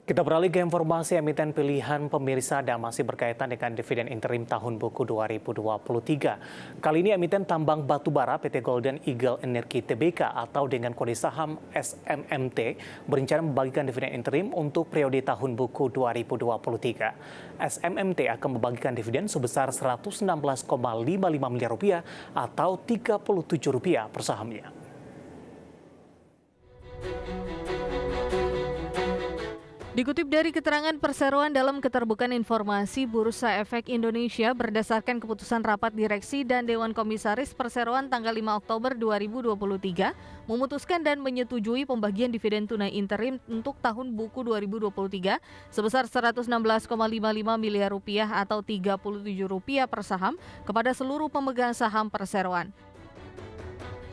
Kita beralih ke informasi emiten pilihan pemirsa dan masih berkaitan dengan dividen interim tahun buku 2023. Kali ini emiten tambang batubara PT Golden Eagle Energy Tbk atau dengan kode saham SMMT berencana membagikan dividen interim untuk periode tahun buku 2023. SMMT akan membagikan dividen sebesar Rp116,55 miliar atau Rp37 per sahamnya. Dikutip dari keterangan perseroan dalam keterbukaan informasi Bursa Efek Indonesia berdasarkan keputusan rapat direksi dan Dewan Komisaris Perseroan tanggal 5 Oktober 2023 memutuskan dan menyetujui pembagian dividen tunai interim untuk tahun buku 2023 sebesar Rp116,55 miliar atau Rp37 per saham kepada seluruh pemegang saham perseroan.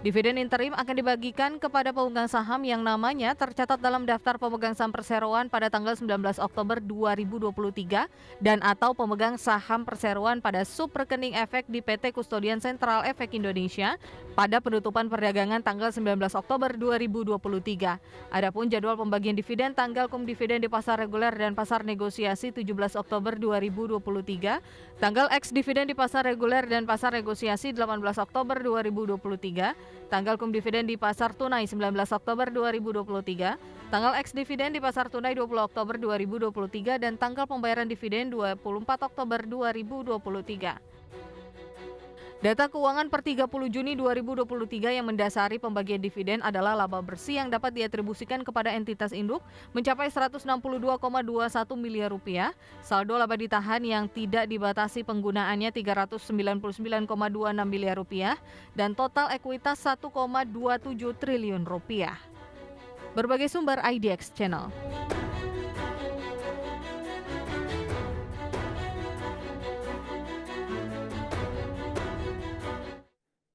Dividen interim akan dibagikan kepada pemegang saham yang namanya tercatat dalam daftar pemegang saham perseroan pada tanggal 19 Oktober 2023 dan atau pemegang saham perseroan pada subrekening efek di PT Kustodian Sentral Efek Indonesia pada penutupan perdagangan tanggal 19 Oktober 2023. Adapun jadwal pembagian dividen tanggal dividen di pasar reguler dan pasar negosiasi 17 Oktober 2023, tanggal dividen di pasar reguler dan pasar negosiasi 18 Oktober 2023, tanggal dividen di pasar tunai 19 Oktober 2023, tanggal dividen di pasar tunai 20 Oktober 2023, dan tanggal pembayaran dividen 24 Oktober 2023. Data keuangan per 30 Juni 2023 yang mendasari pembagian dividen adalah laba bersih yang dapat diatribusikan kepada entitas induk mencapai Rp162,21 miliar, saldo laba ditahan yang tidak dibatasi penggunaannya Rp399,26 miliar, dan total ekuitas Rp1,27 triliun. Berbagai sumber IDX Channel.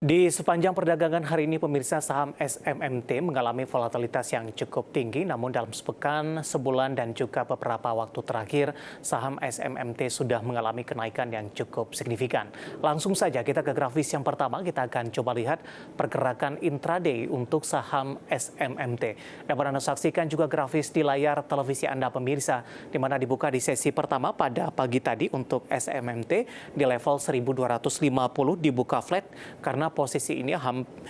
Di sepanjang perdagangan hari ini, pemirsa, saham SMMT mengalami volatilitas yang cukup tinggi, namun dalam sepekan, sebulan, dan juga beberapa waktu terakhir, saham SMMT sudah mengalami kenaikan yang cukup signifikan. Langsung saja kita ke grafis yang pertama, kita akan coba lihat pergerakan intraday untuk saham SMMT. Dapat Anda saksikan juga grafis di layar televisi Anda, pemirsa, di mana dibuka di sesi pertama pada pagi tadi untuk SMMT di level 1250 dibuka flat karena posisi ini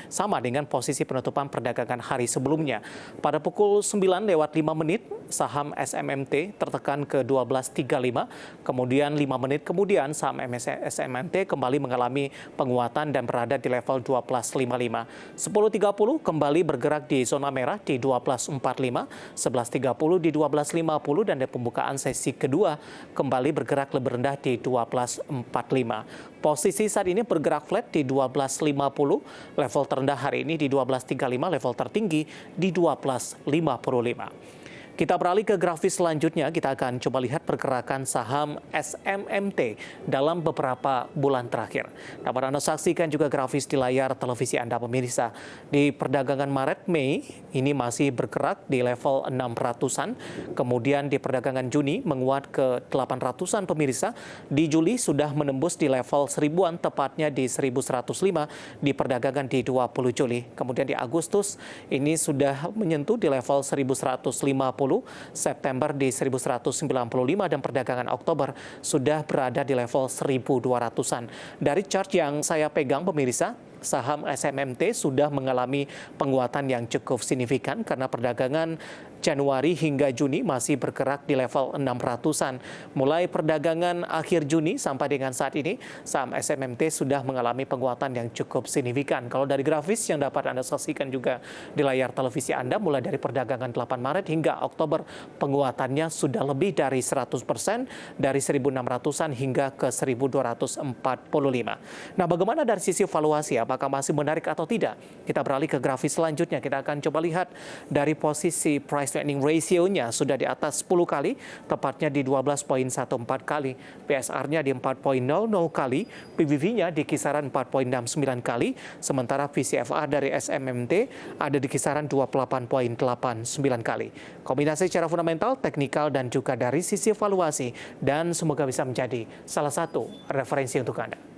sama dengan posisi penutupan perdagangan hari sebelumnya. Pada pukul 9:05, saham SMMT tertekan ke 12.35, kemudian 5 menit kemudian saham SMMT kembali mengalami penguatan dan berada di level 12.55. 10.30 kembali bergerak di zona merah di 12.45, 11.30 di 12.50, dan di pembukaan sesi kedua kembali bergerak lebih rendah di 12.45. Posisi saat ini bergerak flat di 12.50, level terendah hari ini di 12.35, level tertinggi di 12.55. Kita beralih ke grafis selanjutnya, kita akan coba lihat pergerakan saham SMMT dalam beberapa bulan terakhir. Dapat Anda saksikan juga grafis di layar televisi Anda, pemirsa. Di perdagangan Maret-Mei, ini masih bergerak di level 600-an. Kemudian di perdagangan Juni menguat ke 800-an, pemirsa. Di Juli sudah menembus di level 1000-an, tepatnya di 1105 di perdagangan di 20 Juli. Kemudian di Agustus, ini sudah menyentuh di level 1150, September di 1195, dan perdagangan Oktober sudah berada di level 1200-an. Dari chart yang saya pegang, pemirsa, saham SMMT sudah mengalami penguatan yang cukup signifikan karena perdagangan Januari hingga Juni masih bergerak di level 600-an. Mulai perdagangan akhir Juni sampai dengan saat ini, saham SMMT sudah mengalami penguatan yang cukup signifikan. Kalau dari grafis yang dapat Anda saksikan juga di layar televisi Anda, mulai dari perdagangan 8 Maret hingga Oktober, penguatannya sudah lebih dari 100%, dari 1.600-an hingga ke 1.245. Nah, bagaimana dari sisi valuasi? Apakah masih menarik atau tidak? Kita beralih ke grafis selanjutnya. Kita akan coba lihat dari posisi price earning ratio-nya sudah di atas 10 kali, tepatnya di 12,14 kali. PSR-nya di 4,00 kali, PBV-nya di kisaran 4,69 kali, sementara VCFA dari SMMT ada di kisaran 28,89 kali. Kombinasi secara fundamental, teknikal, dan juga dari sisi valuasi, dan semoga bisa menjadi salah satu referensi untuk Anda.